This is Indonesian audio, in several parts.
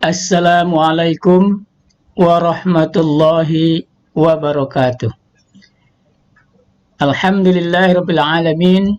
Assalamualaikum warahmatullahi wabarakatuh. Alhamdulillahirabbil alamin.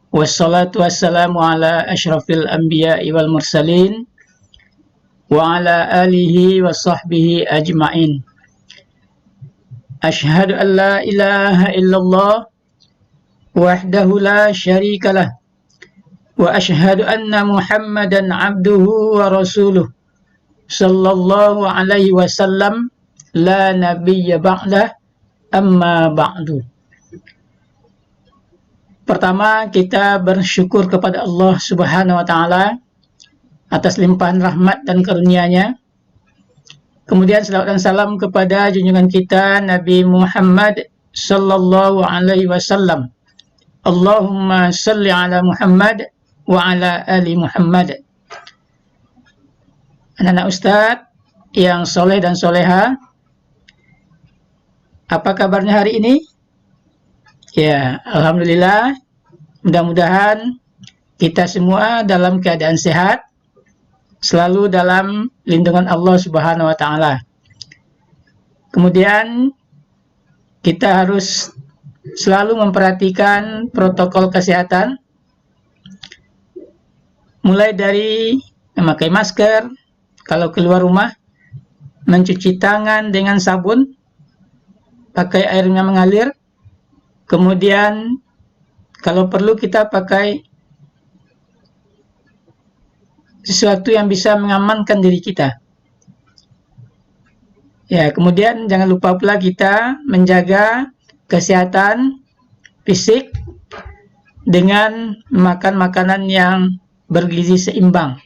Wassalatu wassalamu ala asyrafil anbiya'i wal mursalin wa ala alihi wa sahbihi ajma'in. Asyhadu an la ilaha illallah wahdahu la syarikalah wa asyhadu anna Muhammadan abduhu wa rasuluh sallallahu alaihi wasallam la nabiyya ba'dah amma ba'du. Pertama, kita bersyukur kepada Allah Subhanahu wa taala atas limpahan rahmat dan karunia-Nya. Kemudian selawat dan salam kepada junjungan kita Nabi Muhammad sallallahu alaihi wasallam. Allahumma shalli ala Muhammad wa ala ali Muhammad. Anak-anak Ustadz yang soleh dan soleha, apa kabarnya hari ini? Ya, alhamdulillah. Mudah-mudahan kita semua dalam keadaan sehat, selalu dalam lindungan Allah Subhanahu wa taala. Kemudian kita harus selalu memperhatikan protokol kesehatan, mulai dari memakai masker, kalau keluar rumah, mencuci tangan dengan sabun, pakai air yang mengalir, kemudian kalau perlu kita pakai sesuatu yang bisa mengamankan diri kita. Ya, kemudian jangan lupa pula kita menjaga kesehatan fisik dengan makan makanan yang bergizi seimbang.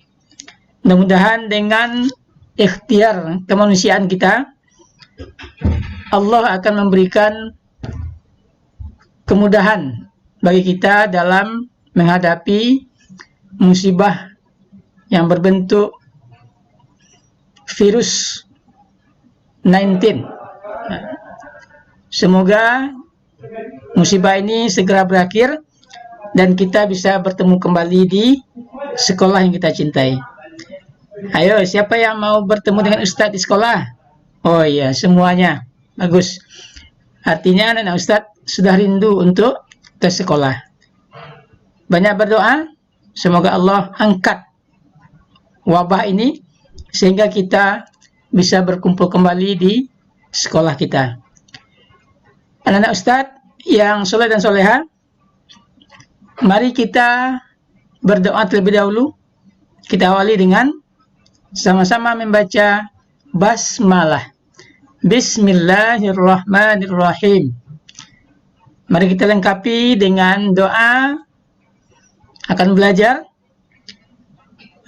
Mudah-mudahan dengan ikhtiar kemanusiaan kita, Allah akan memberikan kemudahan bagi kita dalam menghadapi musibah yang berbentuk virus 19. Semoga musibah ini segera berakhir dan kita bisa bertemu kembali di sekolah yang kita cintai. Ayo, siapa yang mau bertemu dengan Ustadz di sekolah? Oh iya, semuanya. Bagus. Artinya anak Ustadz sudah rindu untuk ke sekolah. Banyak berdoa, semoga Allah angkat wabah ini sehingga kita bisa berkumpul kembali di sekolah kita. Anak-anak Ustadz yang soleh dan soleha, mari kita berdoa terlebih dahulu. Kita awali dengan sama-sama membaca basmalah. Bismillahirrahmanirrahim. Mari kita lengkapi dengan doa. Akan belajar.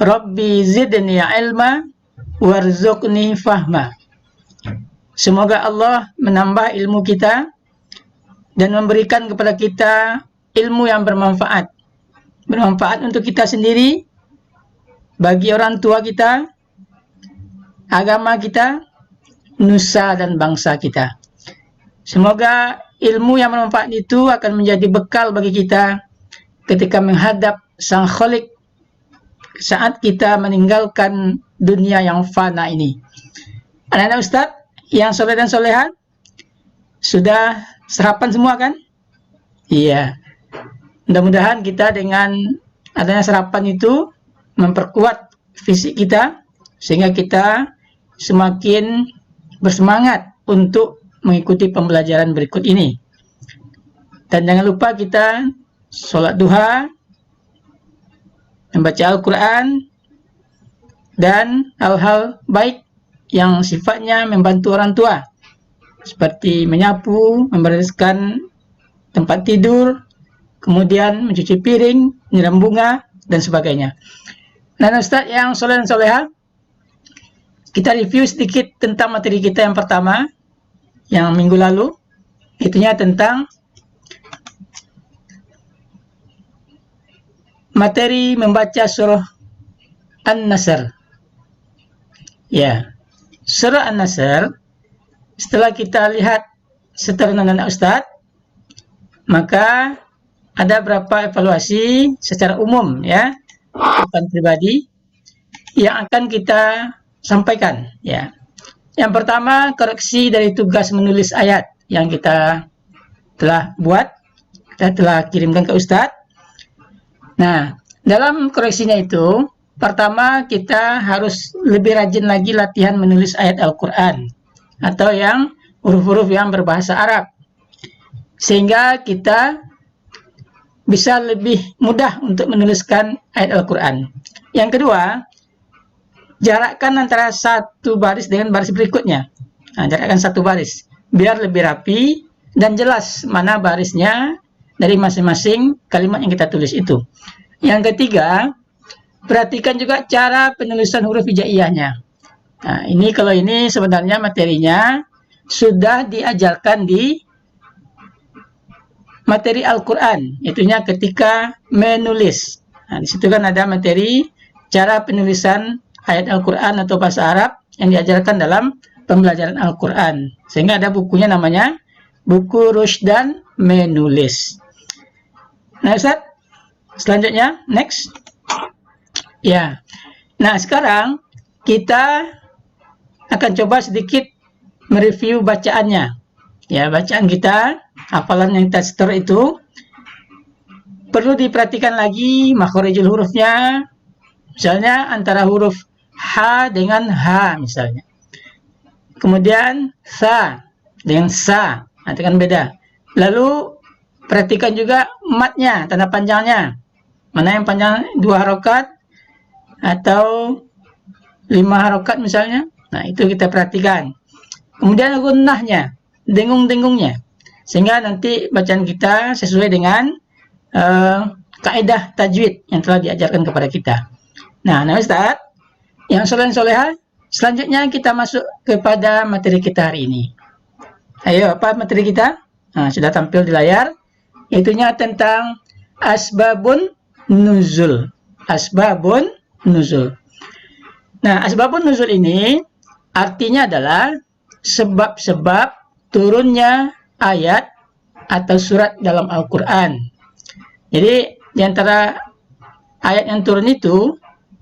Rabbi zidni ilma warzuqni fahma. Semoga Allah menambah ilmu kita dan memberikan kepada kita ilmu yang bermanfaat. Bermanfaat untuk kita sendiri, bagi orang tua kita, agama kita, nusa dan bangsa kita. Semoga ilmu yang bermanfaat itu akan menjadi bekal bagi kita ketika menghadap Sang Khalik saat kita meninggalkan dunia yang fana ini. Anak-anak Ustadz yang soleh dan soleha, sudah sarapan semua kan? Iya. Mudah-mudahan kita dengan adanya sarapan itu memperkuat fisik kita sehingga kita semakin bersemangat untuk mengikuti pembelajaran berikut ini. Dan jangan lupa kita sholat duha, membaca Al-Quran, dan hal-hal baik yang sifatnya membantu orang tua, seperti menyapu, membereskan tempat tidur, kemudian mencuci piring, menyiram bunga, dan sebagainya. Nah, Ustadz yang soleh dan soleha, kita review sedikit tentang materi kita yang pertama, yang minggu lalu, itunya tentang materi membaca surah An-Nasr. Ya, surah An-Nasr, setelah kita lihat setelah anak Ustadz, maka ada beberapa evaluasi secara umum ya, bukan pribadi. yang akan kita sampaikan, ya. Yang pertama, koreksi dari tugas menulis ayat yang kita telah buat, kita telah kirimkan ke Ustadz. Nah, dalam koreksinya itu, pertama kita harus lebih rajin lagi latihan menulis ayat Al-Quran atau yang huruf-huruf yang berbahasa Arab, sehingga kita bisa lebih mudah untuk menuliskan ayat Al-Quran. Yang kedua, jarakkan antara satu baris dengan baris berikutnya. Nah, jarakkan satu baris, biar lebih rapi dan jelas mana barisnya dari masing-masing kalimat yang kita tulis itu. Yang ketiga, perhatikan juga cara penulisan huruf hijaiyahnya. Nah, kalau ini sebenarnya materinya sudah diajarkan di materi Al-Quran, itunya ketika menulis. Nah, di situ kan ada materi cara penulisan ayat Al-Quran atau bahasa Arab yang diajarkan dalam pembelajaran Al-Quran. Sehingga ada bukunya namanya Buku Rushdan Menulis. Nah, Ustaz, selanjutnya, next. Ya. Nah, sekarang kita akan coba sedikit mereview bacaannya. Ya, bacaan kita, hafalan yang kita setor itu perlu diperhatikan lagi makhorijul hurufnya. Misalnya antara huruf H dengan H misalnya. Kemudian sa dengan sa, nanti kan beda. Lalu perhatikan juga matnya, tanda panjangnya. Mana yang panjang 2 harokat atau 5 harokat misalnya. Nah, itu kita perhatikan. Kemudian gunnahnya, dengung-dengungnya. Sehingga nanti bacaan kita sesuai dengan kaidah tajwid yang telah diajarkan kepada kita. Nah, Ustaz, yang soleh-soleha, selanjutnya kita masuk kepada materi kita hari ini. Ayo, apa materi kita? Nah, sudah tampil di layar. Itunya tentang asbabun nuzul. Asbabun nuzul. Nah, asbabun nuzul ini artinya adalah sebab-sebab turunnya ayat atau surat dalam Al-Quran. Jadi, di antara ayat yang turun itu,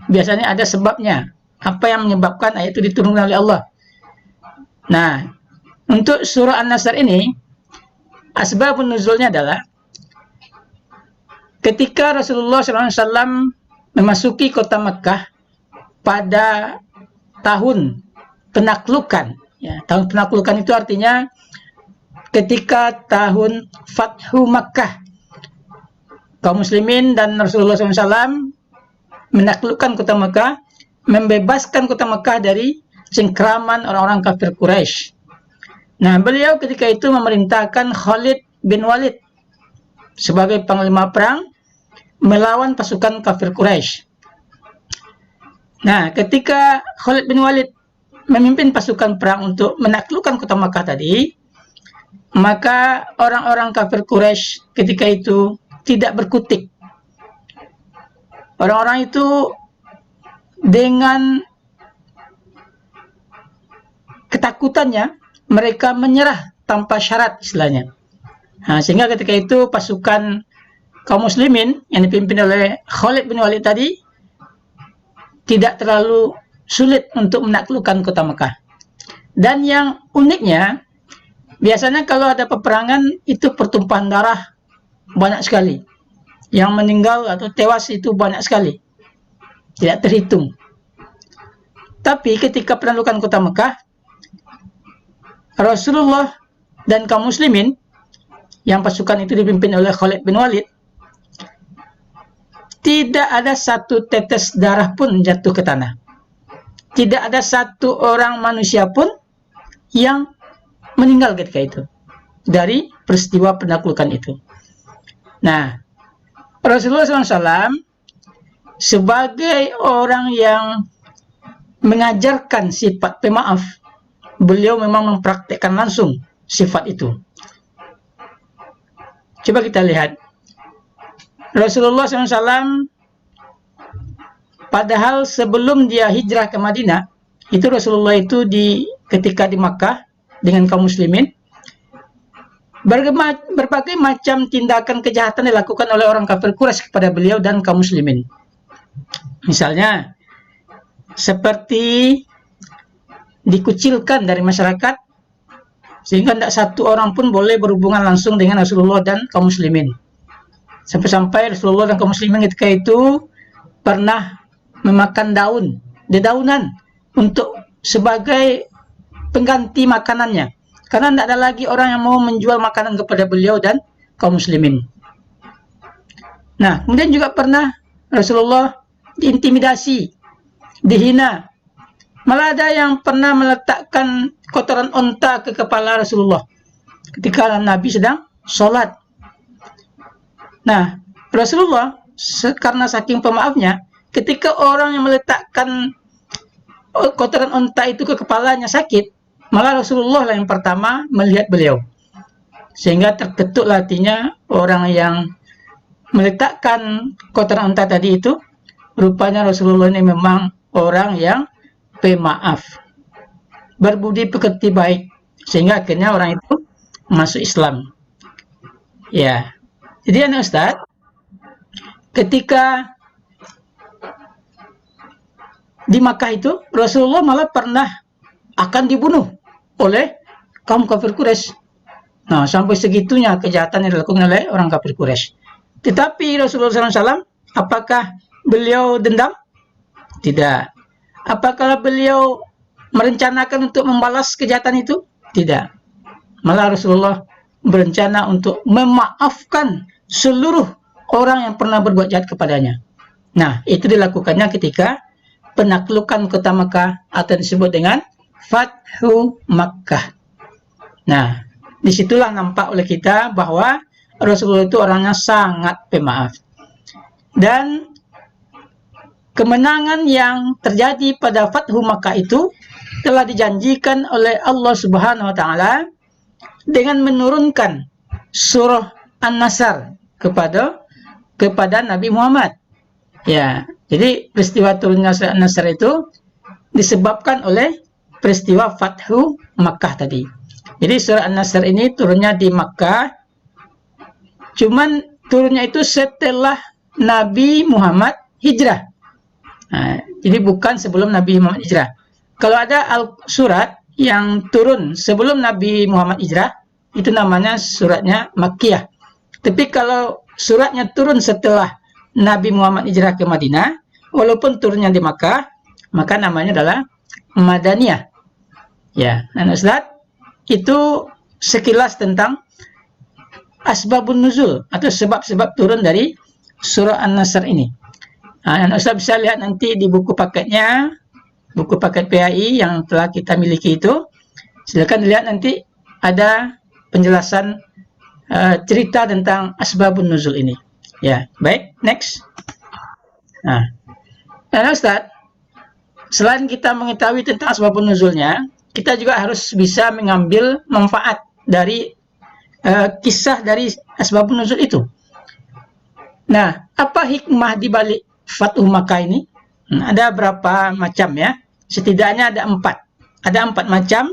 biasanya ada sebabnya. Apa yang menyebabkan ayat itu diturunkan oleh Allah. Nah, untuk surah An-Nasr ini, asbabun nuzulnya adalah ketika Rasulullah SAW memasuki kota Mekah pada tahun penaklukan. Ya, tahun penaklukan itu artinya ketika tahun Fathu Makkah, kaum muslimin dan Rasulullah SAW menaklukkan kota Mekah, membebaskan kota Mekah dari cengkraman orang-orang kafir Quraisy. Nah, beliau ketika itu memerintahkan Khalid bin Walid sebagai panglima perang melawan pasukan kafir Quraisy. Nah, ketika Khalid bin Walid memimpin pasukan perang untuk menaklukkan kota Mekah tadi, maka orang-orang kafir Quraisy ketika itu tidak berkutik. Orang-orang itu dengan ketakutannya mereka menyerah tanpa syarat istilahnya. Nah, sehingga ketika itu pasukan kaum muslimin yang dipimpin oleh Khalid bin Walid tadi tidak terlalu sulit untuk menaklukkan kota Mekah. Dan yang uniknya, biasanya kalau ada peperangan itu pertumpahan darah banyak sekali. Yang meninggal atau tewas itu banyak sekali. Tidak terhitung. Tapi ketika penaklukan kota Mekah, Rasulullah dan kaum muslimin yang pasukan itu dipimpin oleh Khalid bin Walid, tidak ada satu tetes darah pun jatuh ke tanah. Tidak ada satu orang manusia pun yang meninggal ketika itu dari peristiwa penaklukan itu. Nah, Rasulullah SAW sebagai orang yang mengajarkan sifat pemaaf, beliau memang mempraktekkan langsung sifat itu. Coba kita lihat. Rasulullah SAW padahal sebelum dia hijrah ke Madinah, itu Rasulullah itu ketika di Makkah dengan kaum muslimin, berbagai macam tindakan kejahatan dilakukan oleh orang kafir Quraisy kepada beliau dan kaum muslimin. Misalnya, seperti dikucilkan dari masyarakat, sehingga tidak satu orang pun boleh berhubungan langsung dengan Rasulullah dan kaum muslimin. Sampai-sampai Rasulullah dan kaum muslimin ketika itu pernah memakan dedaunan untuk sebagai pengganti makanannya, karena tidak ada lagi orang yang mau menjual makanan kepada beliau dan kaum muslimin. Nah, kemudian juga pernah Rasulullah diintimidasi, dihina. Malah ada yang pernah meletakkan kotoran onta ke kepala Rasulullah ketika Nabi sedang sholat. Nah, Rasulullah karena saking pemaafnya, ketika orang yang meletakkan kotoran onta itu ke kepalanya sakit, malah Rasulullah lah yang pertama melihat beliau. Sehingga terketuklah hatinya orang yang meletakkan kotoran onta tadi itu. Rupanya Rasulullah ini memang orang yang pemaaf, berbudi pekerti baik, sehingga akhirnya orang itu masuk Islam. Ya, jadi anak Ustaz, ketika di Makkah itu Rasulullah malah pernah akan dibunuh oleh kaum kafir Quraisy. Nah, sampai segitunya kejahatan yang dilakukan oleh orang kafir Quraisy. Tetapi Rasulullah SAW, apakah beliau dendam? Tidak. Apakah beliau merencanakan untuk membalas kejahatan itu? Tidak. Malah Rasulullah berencana untuk memaafkan seluruh orang yang pernah berbuat jahat kepadanya. Nah, itu dilakukannya ketika penaklukan kota Makkah atau disebut dengan Fathu Makkah. Nah, disitulah nampak oleh kita bahwa Rasulullah itu orangnya sangat pemaaf. Dan kemenangan yang terjadi pada Fathu Makkah itu telah dijanjikan oleh Allah Subhanahu wa taala dengan menurunkan surah An-Nasr kepada Nabi Muhammad. Ya, jadi peristiwa turunnya surah An-Nasr itu disebabkan oleh peristiwa Fathu Makkah tadi. Jadi surah An-Nasr ini turunnya di Makkah, cuman turunnya itu setelah Nabi Muhammad hijrah. Nah, jadi bukan sebelum Nabi Muhammad hijrah. Kalau ada surat yang turun sebelum Nabi Muhammad hijrah, itu namanya suratnya Makkiyah. Tapi kalau suratnya turun setelah Nabi Muhammad hijrah ke Madinah, walaupun turunnya di Makkah, maka namanya adalah Madaniyah. Ya, dan Ustaz, itu sekilas tentang asbabun nuzul atau sebab-sebab turun dari surah An-Nasr ini. Nah, dan Ustaz bisa lihat nanti di buku paketnya, buku paket PAI yang telah kita miliki itu. Silakan dilihat, nanti ada penjelasan cerita tentang asbabun nuzul ini. Ya, baik, next. Nah, dan Ustaz, selain kita mengetahui tentang asbabun nuzulnya, kita juga harus bisa mengambil manfaat dari kisah dari asbabun nuzul itu. Nah, apa hikmah di balik Fathu Makkah ini? Ada berapa macam ya? Setidaknya ada 4. Ada 4 macam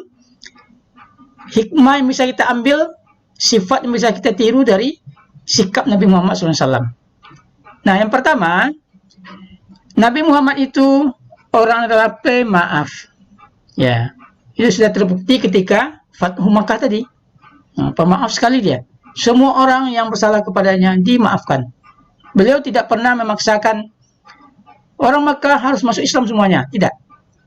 hikmah yang bisa kita ambil, sifat yang bisa kita tiru dari sikap Nabi Muhammad SAW. Nah, yang pertama, Nabi Muhammad itu orang adalah pemaaf. Ya, itu sudah terbukti ketika Fathu Makkah tadi. Nah, pemaaf sekali dia. Semua orang yang bersalah kepadanya dimaafkan. Beliau tidak pernah memaksakan orang Makkah harus masuk Islam semuanya. Tidak.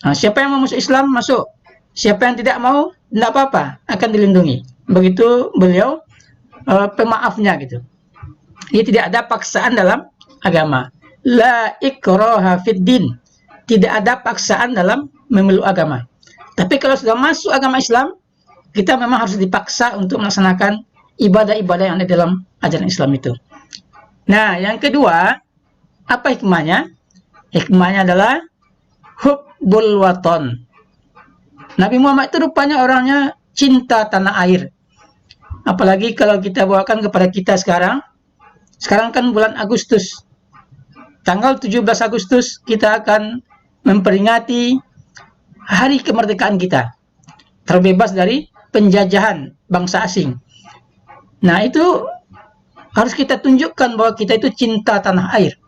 Nah, siapa yang mau masuk Islam, masuk. Siapa yang tidak mau, tidak apa-apa, akan dilindungi. Begitu beliau pemaafnya gitu. Dia tidak ada paksaan dalam agama. La ikraha fid din. Tidak ada paksaan dalam memeluk agama. Tapi kalau sudah masuk agama Islam, kita memang harus dipaksa untuk melaksanakan ibadah-ibadah yang ada dalam ajaran Islam itu. Nah, yang kedua, apa hikmahnya? Hikmahnya adalah hubbul waton. Nabi Muhammad itu rupanya orangnya cinta tanah air. Apalagi kalau kita bawakan kepada kita sekarang. Sekarang kan bulan Agustus. Tanggal 17 Agustus kita akan memperingati hari kemerdekaan kita. Terbebas dari penjajahan bangsa asing. Nah, itu harus kita tunjukkan bahwa kita itu cinta tanah air.